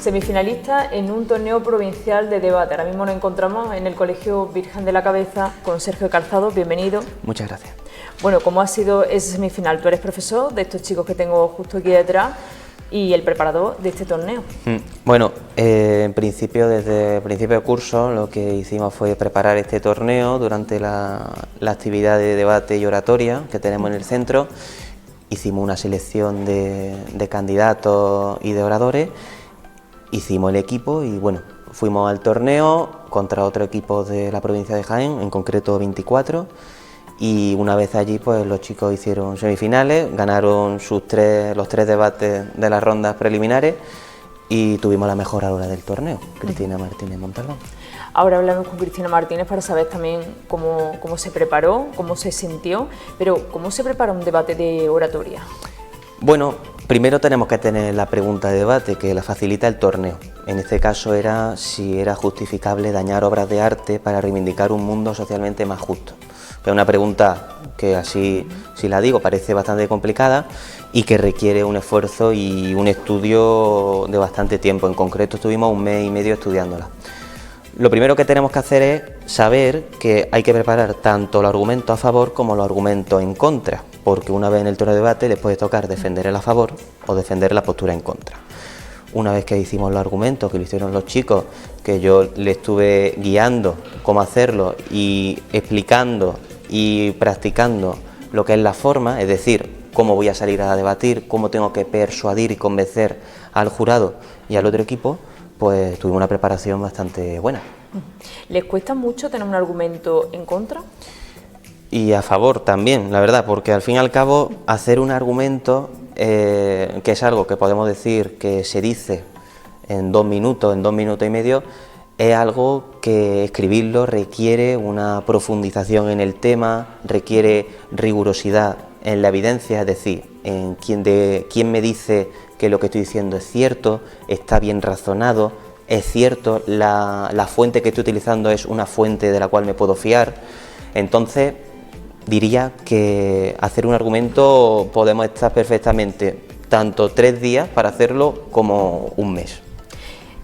Semifinalista en un torneo provincial de debate. Ahora mismo nos encontramos en el Colegio Virgen de la Cabeza con Sergio Calzado. Bienvenido. Muchas gracias. Bueno, ¿cómo ha sido esa semifinal? Tú eres profesor de estos chicos que tengo justo aquí detrás y el preparador de este torneo. Bueno, en principio, desde el principio de curso, lo que hicimos fue preparar este torneo durante la actividad de debate y oratoria que tenemos en el centro. Hicimos una selección de candidatos y de oradores, hicimos el equipo y bueno, fuimos al torneo contra otro equipo de la provincia de Jaén, en concreto 24, y una vez allí pues los chicos hicieron semifinales, ganaron los tres debates de las rondas preliminares y tuvimos la mejor oradora del torneo, Cristina Martínez Montalbán. Ahora hablamos con Cristina Martínez para saber también cómo se preparó, cómo se sintió, pero ¿cómo se prepara un debate de oratoria? Bueno, primero tenemos que tener la pregunta de debate que la facilita el torneo. En este caso era si era justificable dañar obras de arte para reivindicar un mundo socialmente más justo. Es una pregunta que así, si la digo, parece bastante complicada y que requiere un esfuerzo y un estudio de bastante tiempo. En concreto estuvimos 1 mes y medio estudiándola. Lo primero que tenemos que hacer es saber que hay que preparar tanto los argumentos a favor como los argumentos en contra, porque una vez en el torneo de debate les puede tocar defender el a favor o defender la postura en contra. Una vez que hicimos los argumentos, que lo hicieron los chicos, que yo les estuve guiando cómo hacerlo y explicando y practicando lo que es la forma, es decir, cómo voy a salir a debatir, cómo tengo que persuadir y convencer al jurado y al otro equipo, pues tuvimos una preparación bastante buena. ¿Les cuesta mucho tener un argumento en contra? Y a favor también, la verdad, porque al fin y al cabo hacer un argumento, que es algo que podemos decir que se dice en 2 minutos, en 2 minutos y medio, es algo que escribirlo requiere una profundización en el tema, requiere rigurosidad en la evidencia, es decir, en quién me dice que lo que estoy diciendo es cierto, está bien razonado, es cierto, la fuente que estoy utilizando es una fuente de la cual me puedo fiar. Entonces, diría que hacer un argumento podemos estar perfectamente tanto 3 días para hacerlo como 1 mes.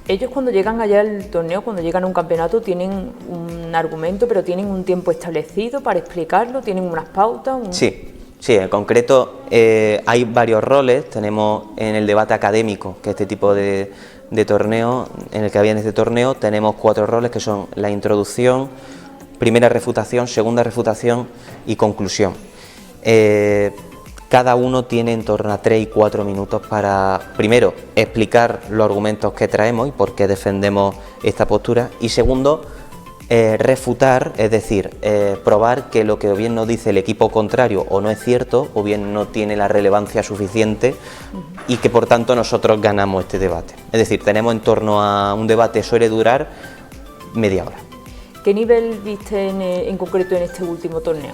Ellos cuando llegan allá al torneo, cuando llegan a un campeonato, tienen un argumento, pero tienen un tiempo establecido para explicarlo, tienen unas pautas. Sí, en concreto hay varios roles. Tenemos en el debate académico, que este tipo de torneo, en el que había en este torneo, tenemos 4 roles que son la introducción, primera refutación, segunda refutación y conclusión. Cada uno tiene en torno a 3 y 4 minutos para, primero, explicar los argumentos que traemos y por qué defendemos esta postura, y segundo, refutar, es decir, probar que lo que o bien nos dice el equipo contrario o no es cierto, o bien no tiene la relevancia suficiente y que por tanto nosotros ganamos este debate. Es decir, tenemos en torno a un debate suele durar media hora. ¿Qué nivel viste en concreto en este último torneo?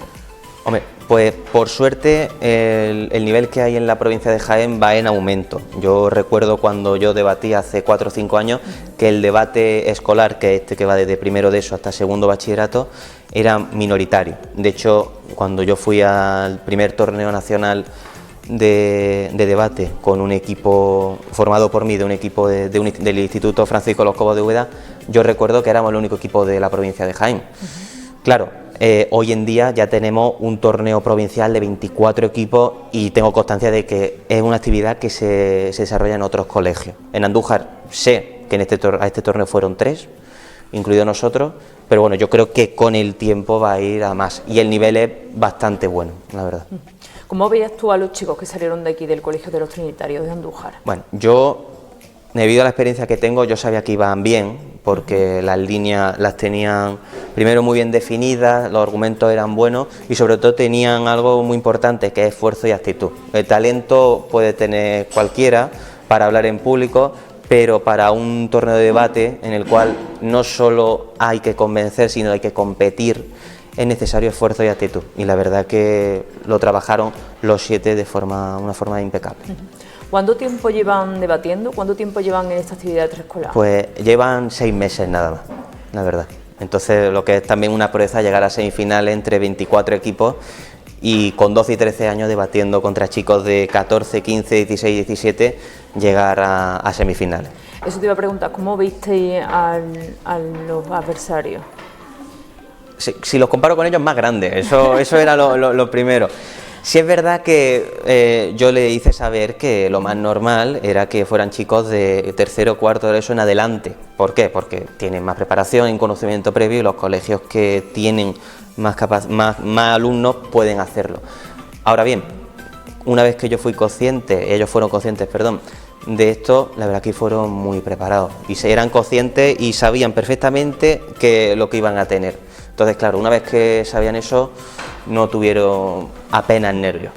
Hombre, pues por suerte el nivel que hay en la provincia de Jaén va en aumento. Yo recuerdo cuando yo debatí hace 4 o 5 años que el debate escolar, que es este que va desde primero de eso hasta segundo bachillerato, era minoritario. De hecho, cuando yo fui al primer torneo nacional de debate con un equipo formado por mí, de un equipo del Instituto Francisco Los Cobos de Úbeda, yo recuerdo que éramos el único equipo de la provincia de Jaén. Claro, hoy en día ya tenemos un torneo provincial de 24 equipos y tengo constancia de que es una actividad que se desarrolla en otros colegios. En Andújar sé que a este torneo fueron 3, incluidos nosotros, pero bueno, yo creo que con el tiempo va a ir a más y el nivel es bastante bueno, la verdad. ¿Cómo veías tú a los chicos que salieron de aquí del Colegio de los Trinitarios de Andújar? Bueno, yo, debido a la experiencia que tengo, yo sabía que iban bien, porque las líneas las tenían primero muy bien definidas, los argumentos eran buenos y sobre todo tenían algo muy importante, que es esfuerzo y actitud. El talento puede tener cualquiera para hablar en público, pero para un torneo de debate en el cual no solo hay que convencer, sino hay que competir, es necesario esfuerzo y actitud. Y la verdad que lo trabajaron los 7 de una forma impecable. ¿Cuánto tiempo llevan debatiendo? ¿Cuánto tiempo llevan en esta actividad extraescolar? Pues llevan 6 meses nada más, la verdad. Entonces, lo que es también una proeza llegar a semifinales entre 24 equipos y con 12 y 13 años debatiendo contra chicos de 14, 15, 16, 17, llegar a semifinales. Eso te iba a preguntar, ¿cómo visteis a los adversarios? Si los comparo con ellos, más grandes, eso era lo primero. Sí es verdad que yo le hice saber que lo más normal era que fueran chicos de tercero o cuarto de eso en adelante. ¿Por qué? Porque tienen más preparación y conocimiento previo y los colegios que tienen más alumnos pueden hacerlo. Ahora bien, una vez que ellos fueron conscientes, de esto, la verdad que fueron muy preparados y eran conscientes y sabían perfectamente lo que iban a tener. Entonces, claro, una vez que sabían eso, no tuvieron apenas nervios.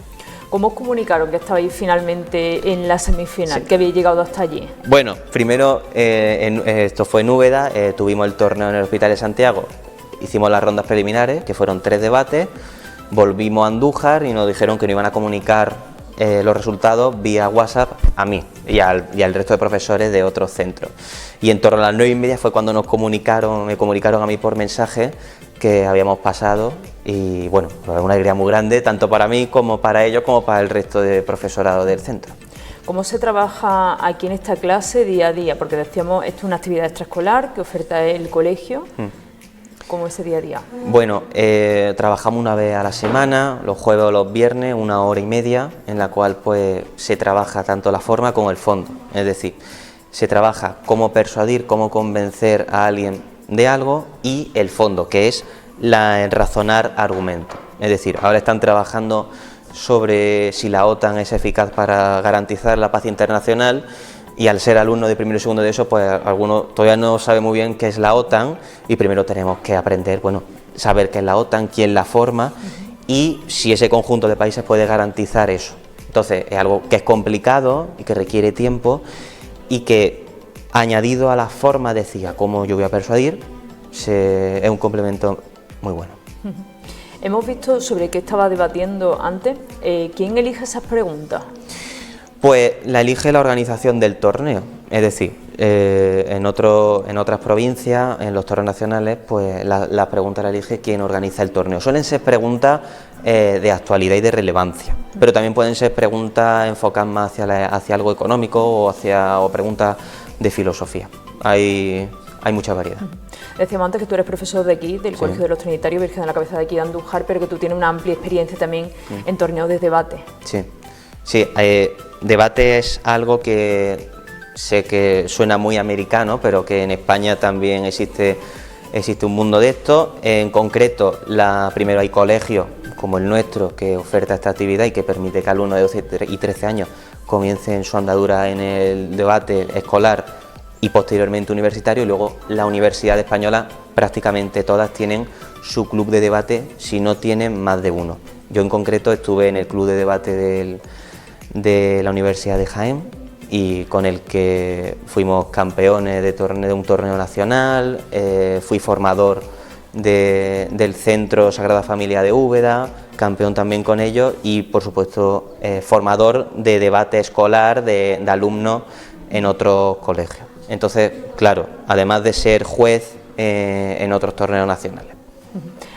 ¿Cómo os comunicaron que estabais finalmente en la semifinal, Sí. que habéis llegado hasta allí? Bueno, primero, esto fue en Úbeda, tuvimos el torneo en el Hospital de Santiago, hicimos las rondas preliminares, que fueron 3 debates, volvimos a Andújar y nos dijeron que nos iban a comunicar los resultados vía WhatsApp a mí y al resto de profesores de otros centros. Y en torno a las 9:30 fue cuando me comunicaron a mí por mensaje que habíamos pasado y bueno, pues una alegría muy grande, tanto para mí como para ellos, como para el resto de profesorado del centro. ¿Cómo se trabaja aquí en esta clase día a día? Porque decíamos, esto es una actividad extraescolar que oferta el colegio. ¿Cómo es ese día a día? Bueno, trabajamos una vez a la semana, los jueves o los viernes, 1 hora y media, en la cual pues se trabaja tanto la forma como el fondo. Es decir, se trabaja cómo persuadir, cómo convencer a alguien de algo y el fondo, que es el razonar argumentos. Es decir, ahora están trabajando sobre si la OTAN es eficaz para garantizar la paz internacional y al ser alumno de primero y segundo de eso, pues alguno todavía no sabe muy bien qué es la OTAN y primero tenemos que aprender, saber qué es la OTAN, quién la forma y si ese conjunto de países puede garantizar eso. Entonces, es algo que es complicado y que requiere tiempo y que, añadido a la forma, decía cómo yo voy a persuadir, es un complemento muy bueno. Hemos visto sobre qué estaba debatiendo antes. ¿Quién elige esas preguntas? Pues la elige la organización del torneo, es decir, en otras provincias, en los torneos nacionales, pues la pregunta la elige quien organiza el torneo. Suelen ser preguntas de actualidad y de relevancia, pero también pueden ser preguntas enfocadas más hacia algo económico o preguntas de filosofía. Hay mucha variedad. Decíamos antes que tú eres profesor de aquí, del Sí. Colegio de los Trinitarios, Virgen de la Cabeza de aquí de Andújar, pero que tú tienes una amplia experiencia también en torneos de debate. Sí, debate es algo que sé que suena muy americano, pero que en España también existe un mundo de esto. En concreto, primero hay colegios como el nuestro que oferta esta actividad y que permite que alumnos de 12 y 13 años comiencen su andadura en el debate escolar y posteriormente universitario, y luego la Universidad Española prácticamente todas tienen su club de debate, si no tienen más de uno. Yo en concreto estuve en el club de debate de la Universidad de Jaén y con el que fuimos campeones de un torneo nacional, fui formador del Centro Sagrada Familia de Úbeda, campeón también con ellos y por supuesto formador de debate escolar de alumnos en otros colegios. Entonces, claro, además de ser juez en otros torneos nacionales.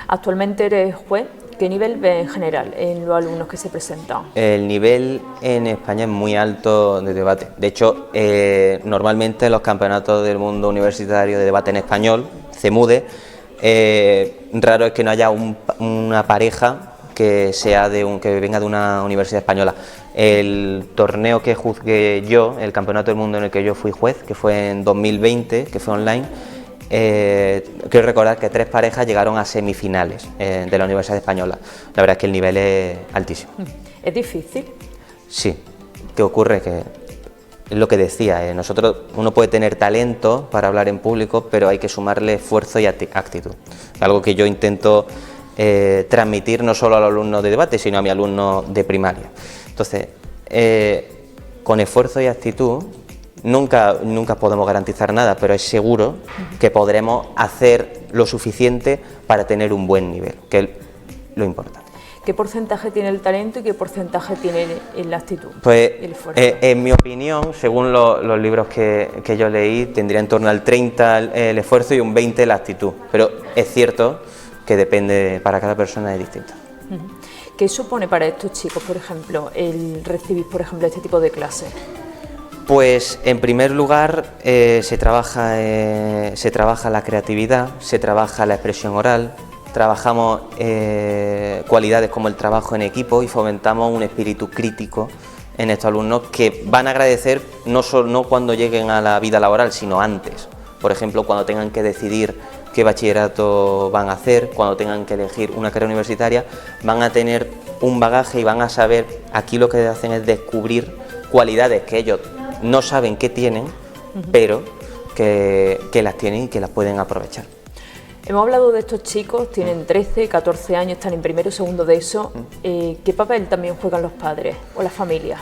Actualmente eres juez. ¿Qué nivel ves en general en los alumnos que se presentan? El nivel en España es muy alto de debate. De hecho, normalmente los campeonatos del mundo universitario de debate en español, CEMUDE, raro es que no haya una pareja que venga de una universidad española. El torneo que juzgué yo, el campeonato del mundo en el que yo fui juez, que fue en 2020, que fue online, quiero recordar que 3 parejas llegaron a semifinales de la Universidad Española. La verdad es que el nivel es altísimo. ¿Es difícil? Sí. ¿Qué ocurre? Que es lo que decía, uno puede tener talento para hablar en público, pero hay que sumarle esfuerzo y actitud. Algo que yo intento transmitir no solo a los alumnos de debate, sino a mis alumnos de primaria. Entonces, con esfuerzo y actitud, nunca podemos garantizar nada, pero es seguro que podremos hacer lo suficiente para tener un buen nivel, que es lo importante. ¿Qué porcentaje tiene el talento y qué porcentaje tiene la actitud? Pues, el esfuerzo? En mi opinión, según los libros que yo leí, tendría en torno al 30 el esfuerzo y un 20 la actitud, pero es cierto que depende, para cada persona es distinto. ¿Qué supone para estos chicos, por ejemplo, el recibir, por ejemplo, este tipo de clases? Pues en primer lugar se trabaja la creatividad, se trabaja la expresión oral, trabajamos cualidades como el trabajo en equipo y fomentamos un espíritu crítico en estos alumnos que van a agradecer no cuando lleguen a la vida laboral, sino antes. Por ejemplo, cuando tengan que decidir qué bachillerato van a hacer, cuando tengan que elegir una carrera universitaria, van a tener un bagaje y van a saber, aquí lo que hacen es descubrir cualidades que ellos no saben que tienen, pero que las tienen y que las pueden aprovechar. Hemos hablado de estos chicos, tienen 13, 14 años, están en primero y segundo de eso. ¿Qué papel también juegan los padres o las familias?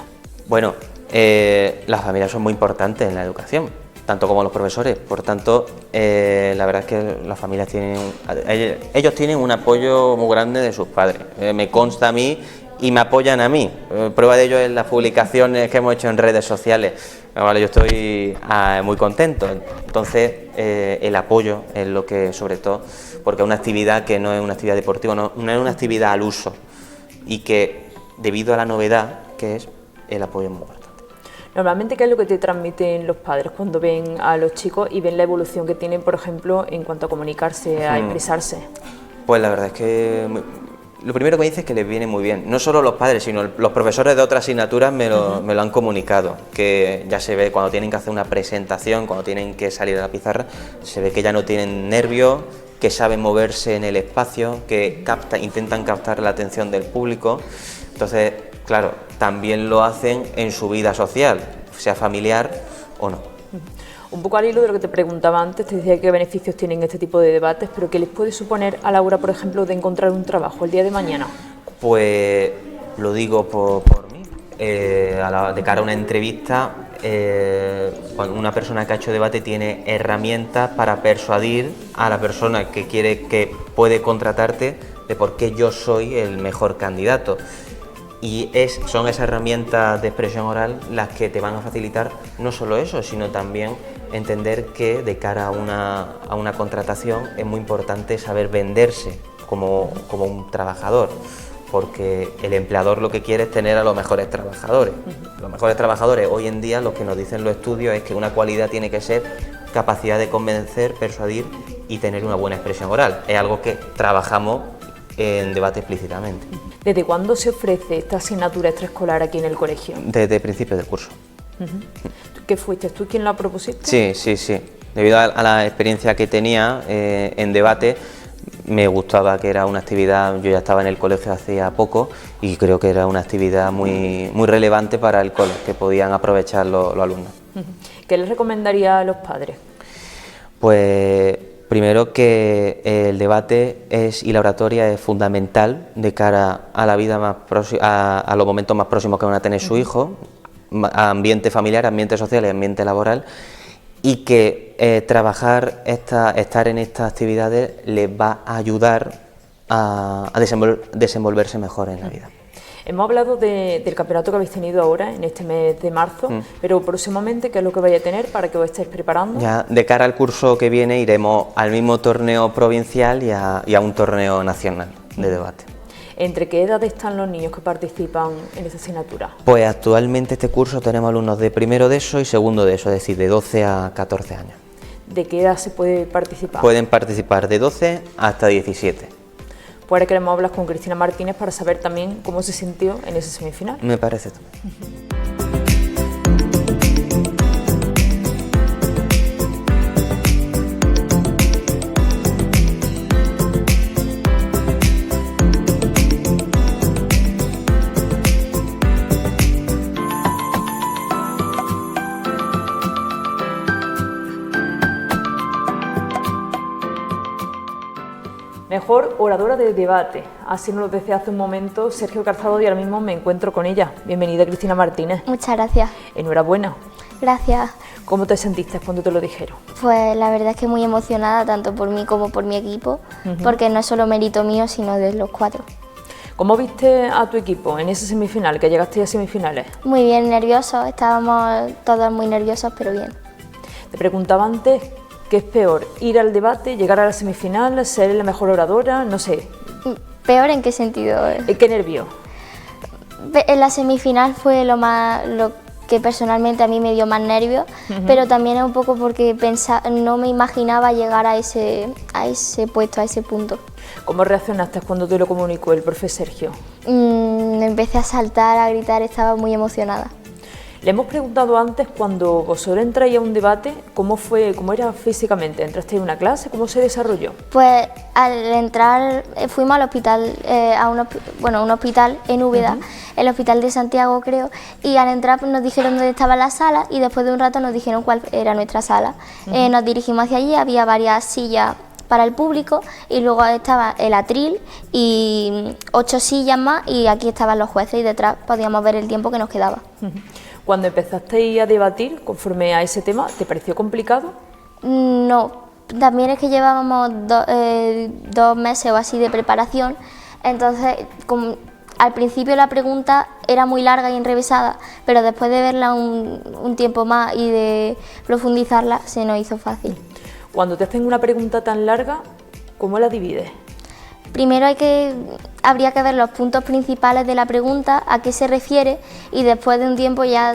Bueno, las familias son muy importantes en la educación, tanto como los profesores. Por tanto, la verdad es que las familias ellos tienen un apoyo muy grande de sus padres. Me consta a mí y me apoyan a mí. Prueba de ello es las publicaciones que hemos hecho en redes sociales. Vale, yo estoy muy contento. Entonces, el apoyo es lo que, sobre todo, porque es una actividad que no es una actividad deportiva, no es una actividad al uso, y que, debido a la novedad que es, el apoyo es muy importante. Normalmente, ¿qué es lo que te transmiten los padres cuando ven a los chicos y ven la evolución que tienen, por ejemplo, en cuanto a comunicarse, a expresarse? Pues la verdad es que lo primero que me dice es que les viene muy bien. No solo los padres, sino los profesores de otras asignaturas me lo han comunicado, que ya se ve cuando tienen que hacer una presentación, cuando tienen que salir a la pizarra, se ve que ya no tienen nervios, que saben moverse en el espacio, que intentan captar la atención del público. Entonces, claro, también lo hacen en su vida social, sea familiar o no. Un poco al hilo de lo que te preguntaba antes, te decía qué beneficios tienen este tipo de debates, pero ¿qué les puede suponer a la hora, por ejemplo, de encontrar un trabajo el día de mañana? Pues lo digo por mí, de cara a una entrevista, cuando una persona que ha hecho debate tiene herramientas para persuadir a la persona que puede contratarte de por qué yo soy el mejor candidato. Y son esas herramientas de expresión oral las que te van a facilitar no solo eso, sino también entender que de cara a una contratación es muy importante saber venderse como un trabajador, porque el empleador lo que quiere es tener a los mejores trabajadores. Los mejores trabajadores hoy en día, lo que nos dicen los estudios es que una cualidad tiene que ser capacidad de convencer, persuadir y tener una buena expresión oral. Es algo que trabajamos en debate explícitamente. ¿Desde cuándo se ofrece esta asignatura extraescolar aquí en el colegio? Desde principios del curso. ¿Qué fuiste tú quien la propusiste? Sí. Debido a la experiencia que tenía en debate, me gustaba que era una actividad, yo ya estaba en el colegio hacía poco y creo que era una actividad muy relevante para el cole, que podían aprovechar los alumnos. ¿Qué les recomendaría a los padres? Pues primero que el debate y la oratoria es fundamental de cara a la vida más a los momentos más próximos que van a tener su hijo, ambiente familiar, ambiente social y ambiente laboral, y que estar en estas actividades les va a ayudar a desenvolverse mejor en la vida. Hemos hablado del campeonato que habéis tenido ahora, en este mes de marzo, pero próximamente, ¿qué es lo que vais a tener para que os estéis preparando? Ya, de cara al curso que viene iremos al mismo torneo provincial y a un torneo nacional de debate. ¿Entre qué edades están los niños que participan en esta asignatura? Pues actualmente este curso tenemos alumnos de primero de ESO y segundo de ESO, es decir, de 12 a 14 años. ¿De qué edad se puede participar? Pueden participar de 12 hasta 17. Pues ahora queremos hablar con Cristina Martínez para saber también cómo se sintió en esa semifinal. Me parece también. Mejor oradora de debate, así nos lo decía hace un momento Sergio Calzado y ahora mismo me encuentro con ella. Bienvenida, Cristina Martínez. Muchas gracias. Enhorabuena. Gracias. ¿Cómo te sentiste cuando te lo dijeron? Pues la verdad es que muy emocionada, tanto por mí como por mi equipo, porque no es solo mérito mío, sino de los cuatro. ¿Cómo viste a tu equipo en esa semifinal, que llegaste a semifinales? Muy bien, nerviosos, estábamos todos muy nerviosos, pero bien. Te preguntaba antes, ¿qué es peor? ¿Ir al debate, llegar a la semifinal, ser la mejor oradora? No sé. ¿Peor en qué sentido? ¿Qué nervio? En la semifinal fue lo que personalmente a mí me dio más nervios, pero también es un poco porque no me imaginaba llegar a ese puesto, a ese punto. ¿Cómo reaccionaste cuando te lo comunicó el profe Sergio? Empecé a saltar, a gritar, estaba muy emocionada. Le hemos preguntado antes, cuando vosotros entráis a un debate, ¿cómo era físicamente? ¿Entrasteis en una clase? ¿Cómo se desarrolló? Pues al entrar fuimos al hospital, un hospital en Úbeda, el hospital de Santiago creo, y al entrar pues, nos dijeron dónde estaba la sala y después de un rato nos dijeron cuál era nuestra sala. Nos dirigimos hacia allí, había varias sillas para el público y luego estaba el atril y 8 sillas más y aquí estaban los jueces y detrás podíamos ver el tiempo que nos quedaba. Cuando empezasteis a debatir conforme a ese tema, ¿te pareció complicado? No, también es que llevábamos 2 meses o así de preparación, entonces al principio la pregunta era muy larga y enrevesada, pero después de verla un tiempo más y de profundizarla se nos hizo fácil. Cuando te hacen una pregunta tan larga, ¿cómo la divides? Primero habría que ver los puntos principales de la pregunta, a qué se refiere, y después de un tiempo ya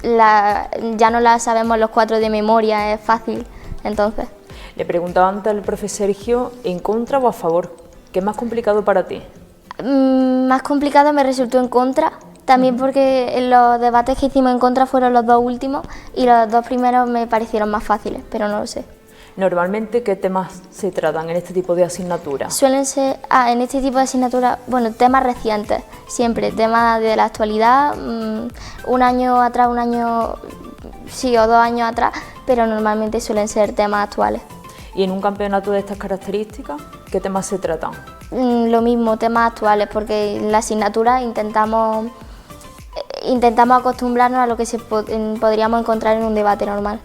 no la sabemos los 4 de memoria, es fácil, entonces. Le preguntaba antes al profe Sergio, ¿en contra o a favor? ¿Qué es más complicado para ti? Más complicado me resultó en contra, también porque los debates que hicimos en contra fueron los 2 últimos y los 2 primeros me parecieron más fáciles, pero no lo sé. Normalmente, ¿qué temas se tratan en este tipo de asignaturas? Suelen ser, en este tipo de asignaturas, temas recientes, siempre, temas de la actualidad, un año atrás, sí, o 2 años atrás, pero normalmente suelen ser temas actuales. ¿Y en un campeonato de estas características, qué temas se tratan? Lo mismo, temas actuales, porque en la asignatura intentamos acostumbrarnos a lo que podríamos encontrar en un debate normal.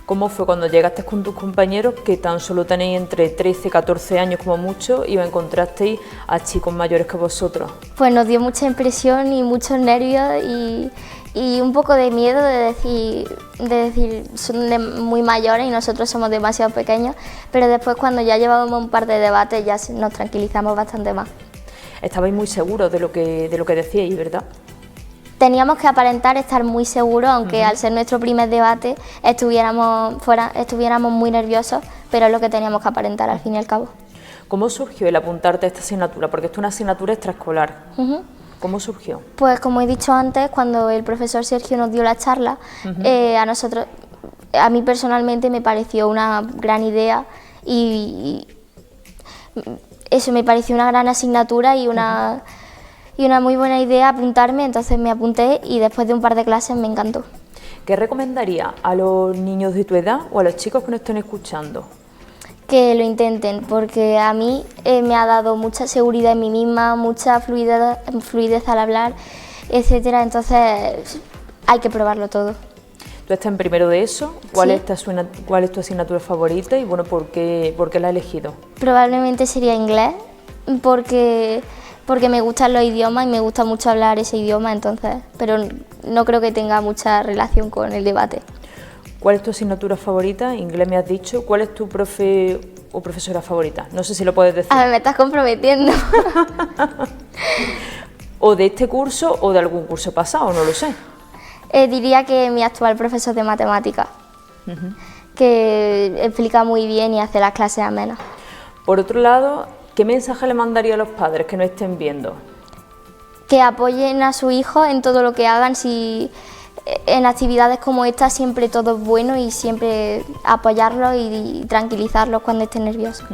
¿Cómo fue cuando llegaste con tus compañeros, que tan solo tenéis entre 13 y 14 años como mucho, y os encontrasteis a chicos mayores que vosotros? Pues nos dio mucha impresión y muchos nervios y un poco de miedo de decir son muy mayores y nosotros somos demasiado pequeños, pero después cuando ya llevábamos un par de debates ya nos tranquilizamos bastante más. Estabais muy seguros de lo que decíais, ¿verdad? Teníamos que aparentar estar muy seguros, aunque al ser nuestro primer debate estuviéramos muy nerviosos, pero es lo que teníamos que aparentar al fin y al cabo. ¿Cómo surgió el apuntarte a esta asignatura? Porque esto es una asignatura extraescolar. ¿Cómo surgió? Pues como he dicho antes, cuando el profesor Sergio nos dio la charla, a mí personalmente me pareció una gran idea y eso me pareció una gran asignatura y una muy buena idea apuntarme, entonces me apunté y después de un par de clases me encantó. ¿Qué recomendaría a los niños de tu edad o a los chicos que nos estén escuchando? Que lo intenten, porque a mí me ha dado mucha seguridad en mí misma, mucha fluidez al hablar, etcétera, entonces hay que probarlo todo. Tú estás en primero de ESO, ¿cuál Sí. es tu asignatura favorita y bueno, por qué la has elegido? Probablemente sería inglés, porque me gustan los idiomas y me gusta mucho hablar ese idioma, entonces, pero no creo que tenga mucha relación con el debate. ¿Cuál es tu asignatura favorita? Inglés me has dicho. ¿Cuál es tu profe o profesora favorita? No sé si lo puedes decir. A ver, me estás comprometiendo. O de este curso o de algún curso pasado, no lo sé. Diría que mi actual profesor de matemáticas, que explica muy bien y hace las clases amenas. Por otro lado, ¿qué mensaje le mandaría a los padres que no estén viendo? Que apoyen a su hijo en todo lo que hagan, en actividades como esta siempre todo es bueno y siempre apoyarlos y tranquilizarlos cuando estén nerviosos.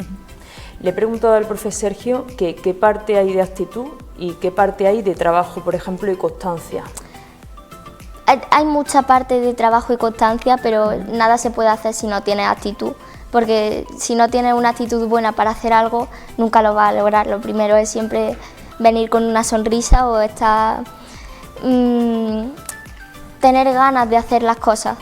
Le he preguntado al profesor Sergio que qué parte hay de actitud y qué parte hay de trabajo, por ejemplo, y constancia. Hay mucha parte de trabajo y constancia, pero nada se puede hacer si no tienes actitud, porque si no tienes una actitud buena para hacer algo, nunca lo vas a lograr. Lo primero es siempre venir con una sonrisa o tener ganas de hacer las cosas.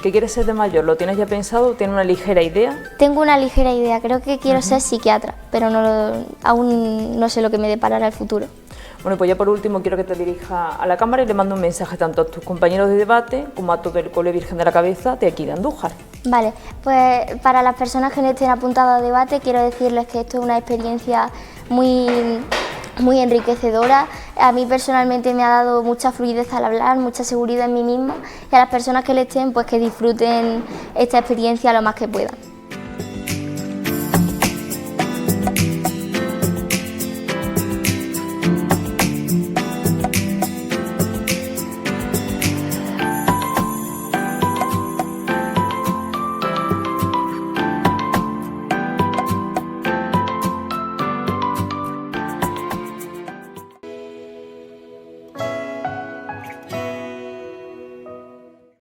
¿Qué quieres ser de mayor? ¿Lo tienes ya pensado? ¿Tienes una ligera idea? Tengo una ligera idea, creo que quiero ser psiquiatra, pero aún no sé lo que me deparará el futuro. Bueno, pues ya por último quiero que te dirijas a la cámara y le mando un mensaje tanto a tus compañeros de debate como a todo el Cole Virgen de la Cabeza de aquí de Andújar. Vale, pues para las personas que no estén apuntadas a debate quiero decirles que esto es una experiencia muy muy enriquecedora. A mí personalmente me ha dado mucha fluidez al hablar, mucha seguridad en mí misma, y a las personas que le estén, pues que disfruten esta experiencia lo más que puedan.